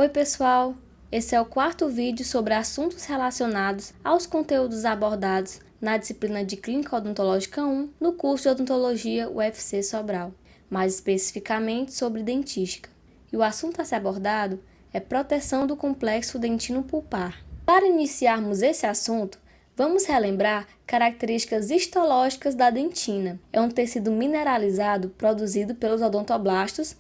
Oi pessoal, esse é o quarto vídeo sobre assuntos relacionados aos conteúdos abordados na disciplina de Clínica Odontológica 1 no curso de Odontologia UFC Sobral, mais especificamente sobre dentística. E o assunto a ser abordado é proteção do complexo dentino-pulpar. Para iniciarmos esse assunto, vamos relembrar características histológicas da dentina. É um tecido mineralizado produzido pelos odontoblastos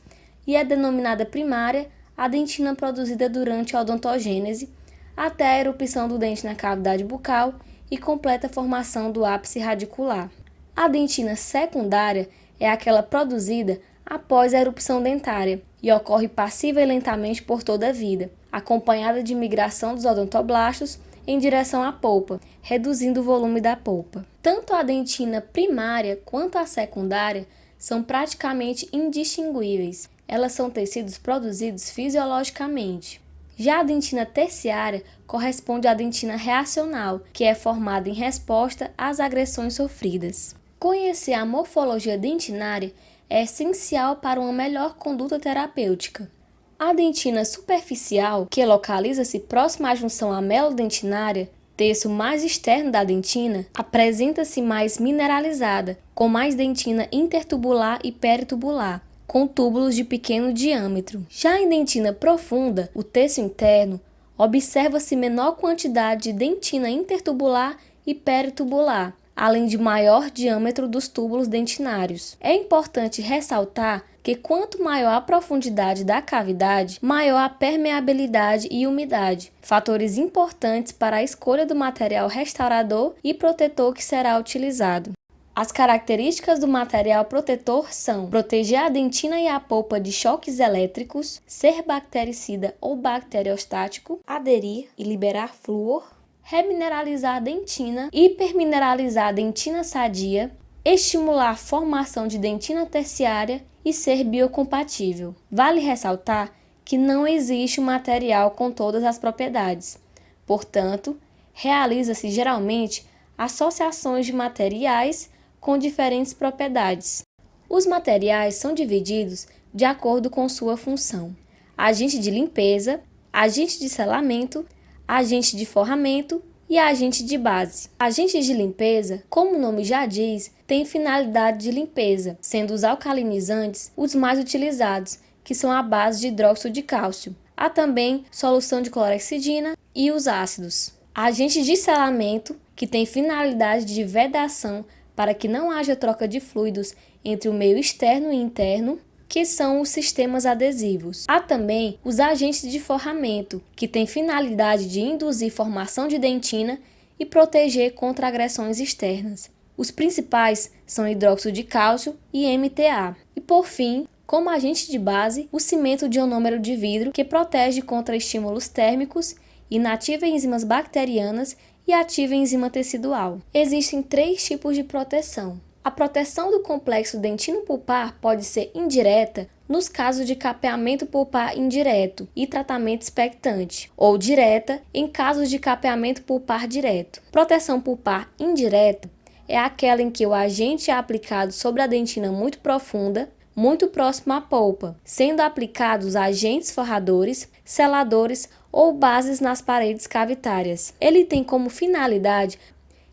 e é denominada primária a dentina produzida durante a odontogênese, até a erupção do dente na cavidade bucal e completa formação do ápice radicular. A dentina secundária é aquela produzida após a erupção dentária e ocorre passiva e lentamente por toda a vida, acompanhada de migração dos odontoblastos em direção à polpa, reduzindo o volume da polpa. Tanto a dentina primária quanto a secundária são praticamente indistinguíveis. Elas são tecidos produzidos fisiologicamente. Já a dentina terciária corresponde à dentina reacional, que é formada em resposta às agressões sofridas. Conhecer a morfologia dentinária é essencial para uma melhor conduta terapêutica. A dentina superficial, que localiza-se próxima à junção amelo-dentinária, terço mais externo da dentina, apresenta-se mais mineralizada, com mais dentina intertubular e peritubular, com túbulos de pequeno diâmetro. Já em dentina profunda, o terço interno, observa-se menor quantidade de dentina intertubular e peritubular, além de maior diâmetro dos túbulos dentinários. É importante ressaltar que quanto maior a profundidade da cavidade, maior a permeabilidade e umidade, fatores importantes para a escolha do material restaurador e protetor que será utilizado. As características do material protetor são proteger a dentina e a polpa de choques elétricos, ser bactericida ou bacteriostático, aderir e liberar flúor, remineralizar a dentina, hipermineralizar a dentina sadia, estimular a formação de dentina terciária e ser biocompatível. Vale ressaltar que não existe um material com todas as propriedades. Portanto, realiza-se geralmente associações de materiais com diferentes propriedades. Os materiais são divididos de acordo com sua função: agente de limpeza, agente de selamento, agente de forramento e agente de base. Agentes de limpeza, como o nome já diz, têm finalidade de limpeza, sendo os alcalinizantes os mais utilizados, que são a base de hidróxido de cálcio. Há também solução de clorexidina e os ácidos. Agentes de selamento, que têm finalidade de vedação para que não haja troca de fluidos entre o meio externo e interno, que são os sistemas adesivos. Há também os agentes de forramento, que têm finalidade de induzir formação de dentina e proteger contra agressões externas. Os principais são hidróxido de cálcio e MTA. E por fim, como agente de base, o cimento de ionômero de vidro, que protege contra estímulos térmicos, inativa enzimas bacterianas e ativa enzima tecidual. Existem 3 tipos de proteção. A proteção do complexo dentino-pulpar pode ser indireta nos casos de capeamento pulpar indireto e tratamento expectante, ou direta em casos de capeamento pulpar direto. Proteção pulpar indireta é aquela em que o agente é aplicado sobre a dentina muito profunda, muito próximo à polpa, sendo aplicados agentes forradores, seladores ou bases nas paredes cavitárias. Ele tem como finalidade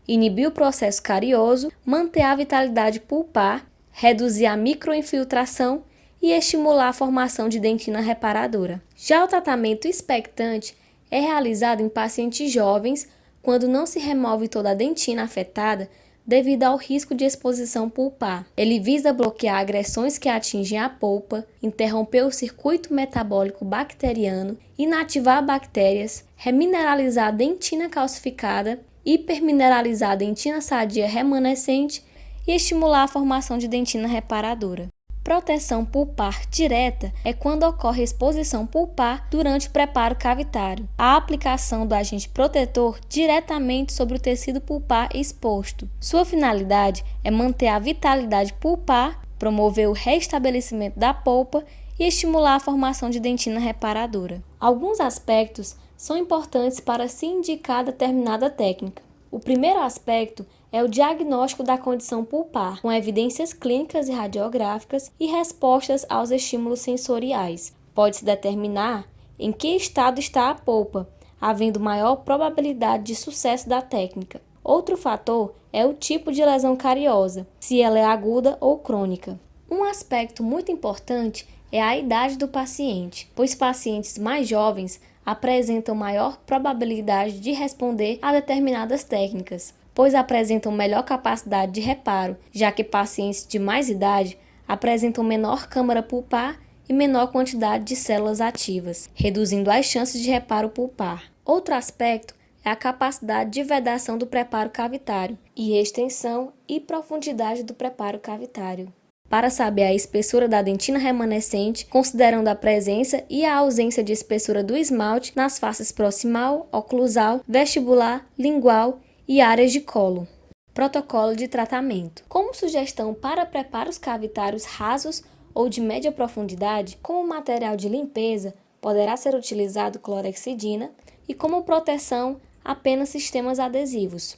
inibir o processo carioso, manter a vitalidade pulpar, reduzir a microinfiltração e estimular a formação de dentina reparadora. Já o tratamento expectante é realizado em pacientes jovens quando não se remove toda a dentina afetada devido ao risco de exposição pulpar. Ele visa bloquear agressões que atingem a polpa, interromper o circuito metabólico bacteriano, inativar bactérias, remineralizar a dentina calcificada, hipermineralizar a dentina sadia remanescente e estimular a formação de dentina reparadora. Proteção pulpar direta é quando ocorre exposição pulpar durante o preparo cavitário. A aplicação do agente protetor diretamente sobre o tecido pulpar exposto. Sua finalidade é manter a vitalidade pulpar, promover o restabelecimento da polpa e estimular a formação de dentina reparadora. Alguns aspectos são importantes para se indicar determinada técnica. O primeiro aspecto é o diagnóstico da condição pulpar, com evidências clínicas e radiográficas e respostas aos estímulos sensoriais. Pode-se determinar em que estado está a polpa, havendo maior probabilidade de sucesso da técnica. Outro fator é o tipo de lesão cariosa, se ela é aguda ou crônica. Um aspecto muito importante é a idade do paciente, pois pacientes mais jovens apresentam maior probabilidade de responder a determinadas técnicas, pois apresentam melhor capacidade de reparo, já que pacientes de mais idade apresentam menor câmara pulpar e menor quantidade de células ativas, reduzindo as chances de reparo pulpar. Outro aspecto é a capacidade de vedação do preparo cavitário e extensão e profundidade do preparo cavitário. Para saber a espessura da dentina remanescente, considerando a presença e a ausência de espessura do esmalte nas faces proximal, oclusal, vestibular, lingual e áreas de colo. Protocolo de tratamento. Como sugestão para preparos cavitários rasos ou de média profundidade, como material de limpeza, poderá ser utilizado clorexidina e como proteção apenas sistemas adesivos.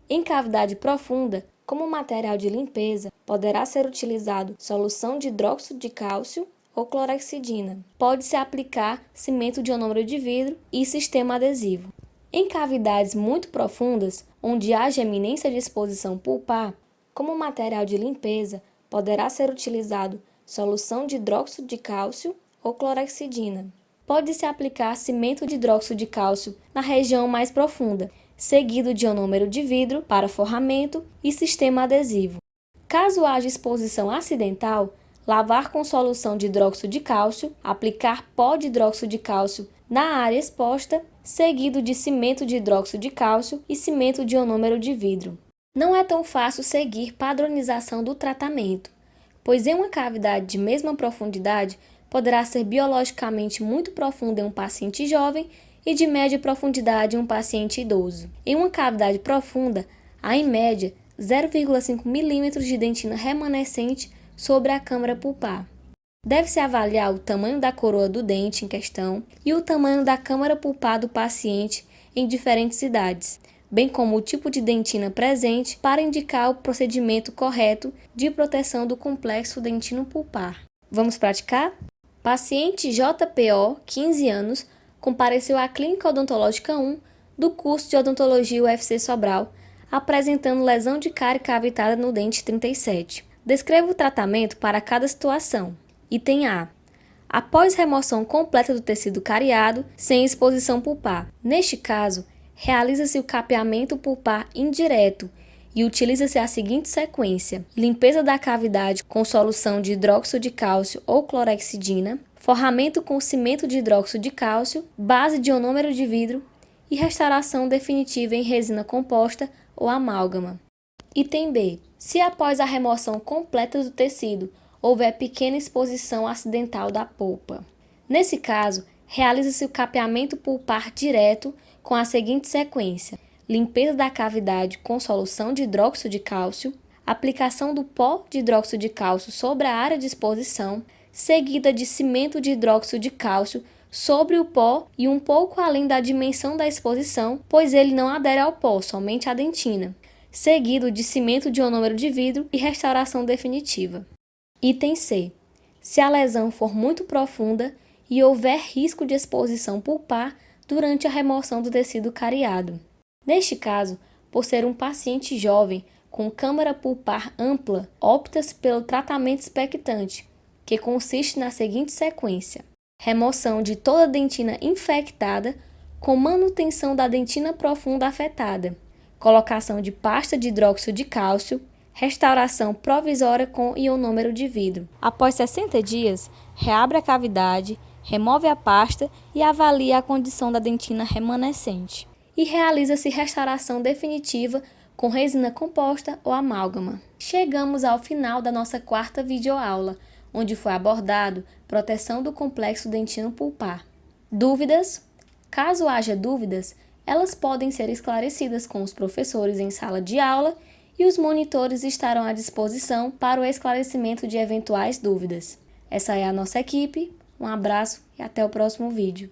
Em cavidade profunda, como material de limpeza, poderá ser utilizado solução de hidróxido de cálcio ou clorexidina. Pode-se aplicar cimento de ionômero de vidro e sistema adesivo. Em cavidades muito profundas, onde haja eminência de exposição pulpar, como material de limpeza, poderá ser utilizado solução de hidróxido de cálcio ou clorexidina. Pode-se aplicar cimento de hidróxido de cálcio na região mais profunda, seguido de ionômero de vidro para forramento e sistema adesivo. Caso haja exposição acidental, lavar com solução de hidróxido de cálcio, aplicar pó de hidróxido de cálcio na área exposta, seguido de cimento de hidróxido de cálcio e cimento de ionômero de vidro. Não é tão fácil seguir padronização do tratamento, pois em uma cavidade de mesma profundidade poderá ser biologicamente muito profunda em um paciente jovem e de média profundidade em um paciente idoso. Em uma cavidade profunda, há em média 0,5 mm de dentina remanescente sobre a câmara pulpar. Deve-se avaliar o tamanho da coroa do dente em questão e o tamanho da câmara pulpar do paciente em diferentes idades, bem como o tipo de dentina presente para indicar o procedimento correto de proteção do complexo dentino-pulpar. Vamos praticar? Paciente JPO, 15 anos, compareceu à Clínica Odontológica 1 do curso de Odontologia UFC Sobral, apresentando lesão de cárie cavitada no dente 37. Descreva o tratamento para cada situação. Item A. Após remoção completa do tecido cariado, sem exposição pulpar. Neste caso, realiza-se o capeamento pulpar indireto e utiliza-se a seguinte sequência: limpeza da cavidade com solução de hidróxido de cálcio ou clorexidina, forramento com cimento de hidróxido de cálcio, base de ionômero de vidro e restauração definitiva em resina composta ou amálgama. Item B. Se após a remoção completa do tecido houver pequena exposição acidental da polpa. Nesse caso, realiza-se o capeamento pulpar direto com a seguinte sequência: limpeza da cavidade com solução de hidróxido de cálcio, aplicação do pó de hidróxido de cálcio sobre a área de exposição, seguida de cimento de hidróxido de cálcio sobre o pó e um pouco além da dimensão da exposição, pois ele não adere ao pó, somente à dentina, seguido de cimento de ionômero de vidro e restauração definitiva. Item C. Se a lesão for muito profunda e houver risco de exposição pulpar durante a remoção do tecido cariado. Neste caso, por ser um paciente jovem com câmara pulpar ampla, opta-se pelo tratamento expectante, que consiste na seguinte sequência: remoção de toda a dentina infectada com manutenção da dentina profunda afetada, colocação de pasta de hidróxido de cálcio, restauração provisória com ionômero de vidro. Após 60 dias, reabre a cavidade, remove a pasta e avalia a condição da dentina remanescente. E realiza-se restauração definitiva com resina composta ou amálgama. Chegamos ao final da nossa quarta videoaula, onde foi abordado proteção do complexo dentino pulpar. Dúvidas? Caso haja dúvidas, elas podem ser esclarecidas com os professores em sala de aula e os monitores estarão à disposição para o esclarecimento de eventuais dúvidas. Essa é a nossa equipe, um abraço e até o próximo vídeo.